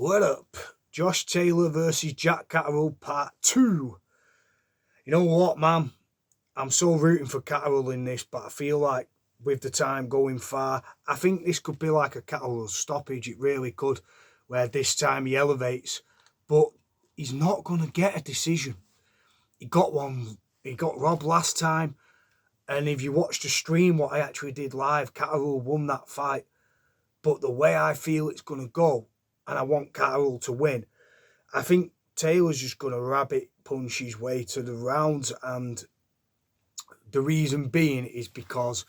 What up? Josh Taylor versus Jack Catterall part 2. You know what, man? I'm so rooting for Catterall in this, but I feel like with the time going far, I think this could be like a Catterall stoppage. It really could, where this time he elevates. But he's not going to get a decision. He got robbed last time. And if you watch the stream, what I actually did live, Catterall won that fight. But the way I feel it's going to go, and I want Catterall to win, I think Taylor's just going to rabbit punch his way to the rounds. And the reason being is because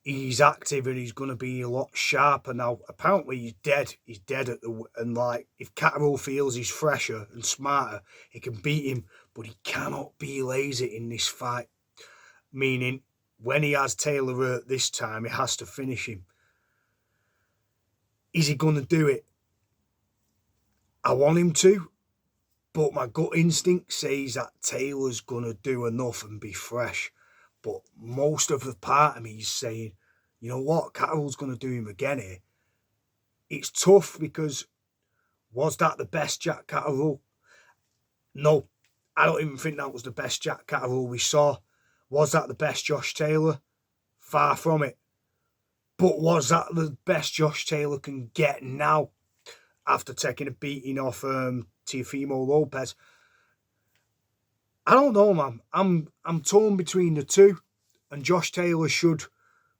he's active and he's going to be a lot sharper. Now, apparently he's dead. He's dead if Catterall feels he's fresher and smarter, he can beat him, but he cannot be lazy in this fight. Meaning, when he has Taylor hurt this time, he has to finish him. Is he going to do it? I want him to, but my gut instinct says that Taylor's going to do enough and be fresh. But most of the part of me is saying, you know what, Catterall's going to do him again here. It's tough because was that the best Jack Catterall? No, I don't even think that was the best Jack Catterall we saw. Was that the best Josh Taylor? Far from it. But was that the best Josh Taylor can get now after taking a beating off Teofimo Lopez? I don't know, man. I'm torn between the two, and Josh Taylor should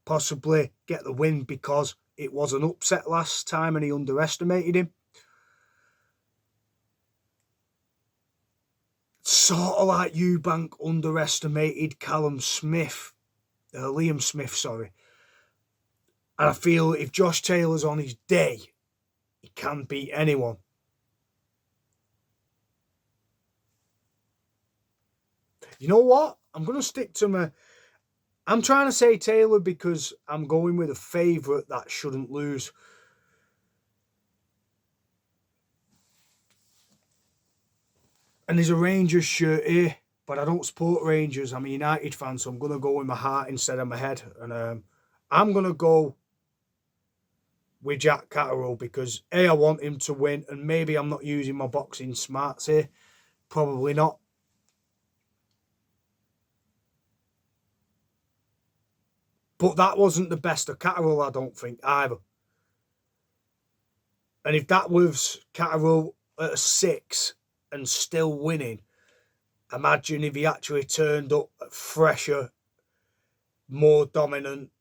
possibly get the win because it was an upset last time and he underestimated him. Sort of like Eubank underestimated Liam Smith, sorry. And I feel if Josh Taylor's on his day, he can beat anyone. You know what? I'm going to stick to I'm trying to say Taylor because I'm going with a favourite that shouldn't lose. And there's a Rangers shirt here, but I don't support Rangers. I'm a United fan, so I'm going to go with my heart instead of my head. And I'm going to go with Jack Catterall because I want him to win, and maybe I'm not using my boxing smarts here. Probably not. But that wasn't the best of Catterall, I don't think, either. And if that was Catterall at a 6 and still winning, imagine if he actually turned up fresher, more dominant,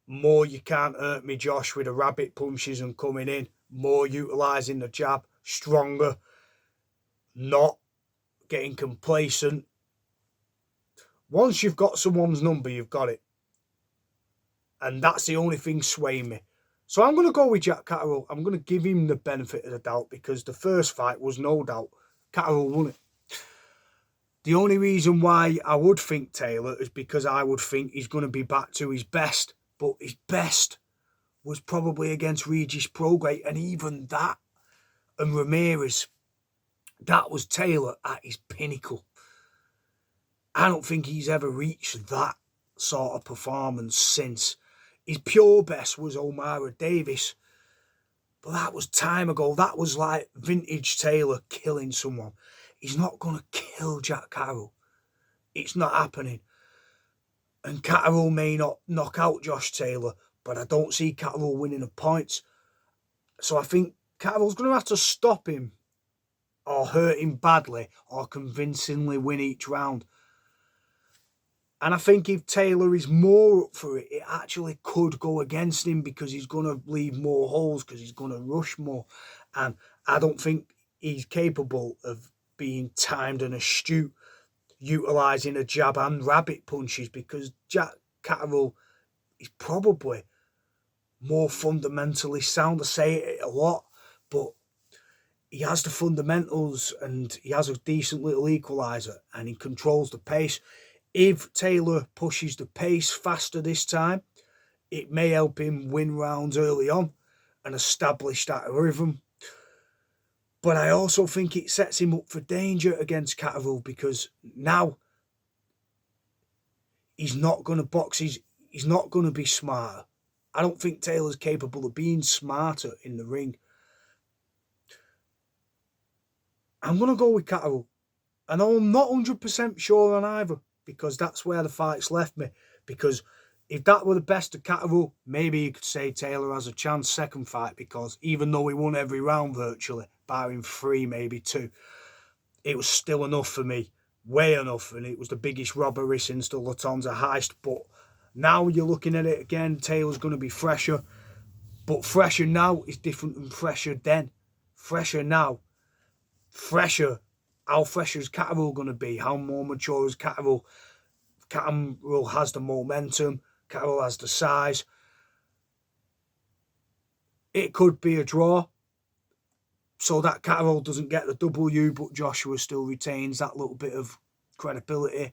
more you can't hurt me, Josh, with the rabbit punches and coming in, more utilising the jab, stronger, not getting complacent. Once you've got someone's number, you've got it. And that's the only thing swaying me. So I'm going to go with Jack Catterall. I'm going to give him the benefit of the doubt because the first fight was no doubt Catterall won it. The only reason why I would think Taylor is because I would think he's going to be back to his best. But his best was probably against Regis Prograis. And even that, and Ramirez, that was Taylor at his pinnacle. I don't think he's ever reached that sort of performance since. His pure best was O'Mara Davis. But that was time ago. That was like vintage Taylor killing someone. He's not going to kill Jack Catterall. It's not happening. And Catterall may not knock out Josh Taylor, but I don't see Catterall winning the points. So I think Catterall's going to have to stop him or hurt him badly or convincingly win each round. And I think if Taylor is more up for it, it actually could go against him because he's going to leave more holes because he's going to rush more. And I don't think he's capable of being timed and astute, utilising a jab and rabbit punches because Jack Catterall is probably more fundamentally sound. I say it a lot, but he has the fundamentals and he has a decent little equaliser and he controls the pace. If Taylor pushes the pace faster this time, it may help him win rounds early on and establish that rhythm. But I also think it sets him up for danger against Catterall because now he's not going to box. He's not going to be smarter. I don't think Taylor's capable of being smarter in the ring. I'm going to go with Catterall. And I'm not 100% sure on either, because that's where the fight's left me. Because if that were the best of Catterall, maybe you could say Taylor has a chance second fight, because even though he won every round virtually, barring 3, maybe 2, it was still enough for me. Way enough. And it was the biggest robbery since the Lufthansa heist. But now you're looking at it again, Taylor's going to be fresher. But fresher now is different than fresher then. Fresher now. Fresher. How fresher is Catterall going to be? How more mature is Catterall? Catterall has the momentum. Catterall has the size. It could be a draw, so that Catterall doesn't get the W, but Joshua still retains that little bit of credibility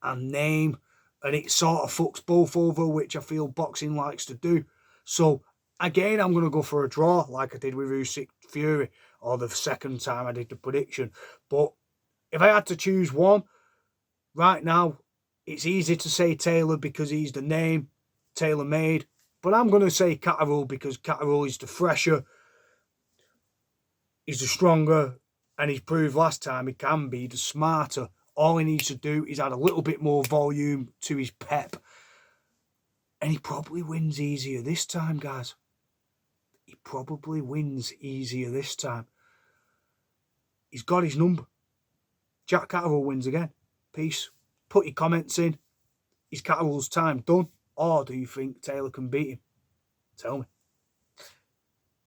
and name, and it sort of fucks both over, which I feel boxing likes to do. So again, I'm going to go for a draw, like I did with Usyk Fury, or the second time I did the prediction. But if I had to choose one, right now, it's easy to say Taylor because he's the name, tailor-made. But I'm going to say Catterall because Catterall is the fresher, he's the stronger, and he's proved last time he can be the smarter. All he needs to do is add a little bit more volume to his pep. And he probably wins easier this time, guys. He probably wins easier this time. He's got his number. Jack Catterall wins again. Peace. Put your comments in. Is Catterall's time done? Or do you think Taylor can beat him? Tell me.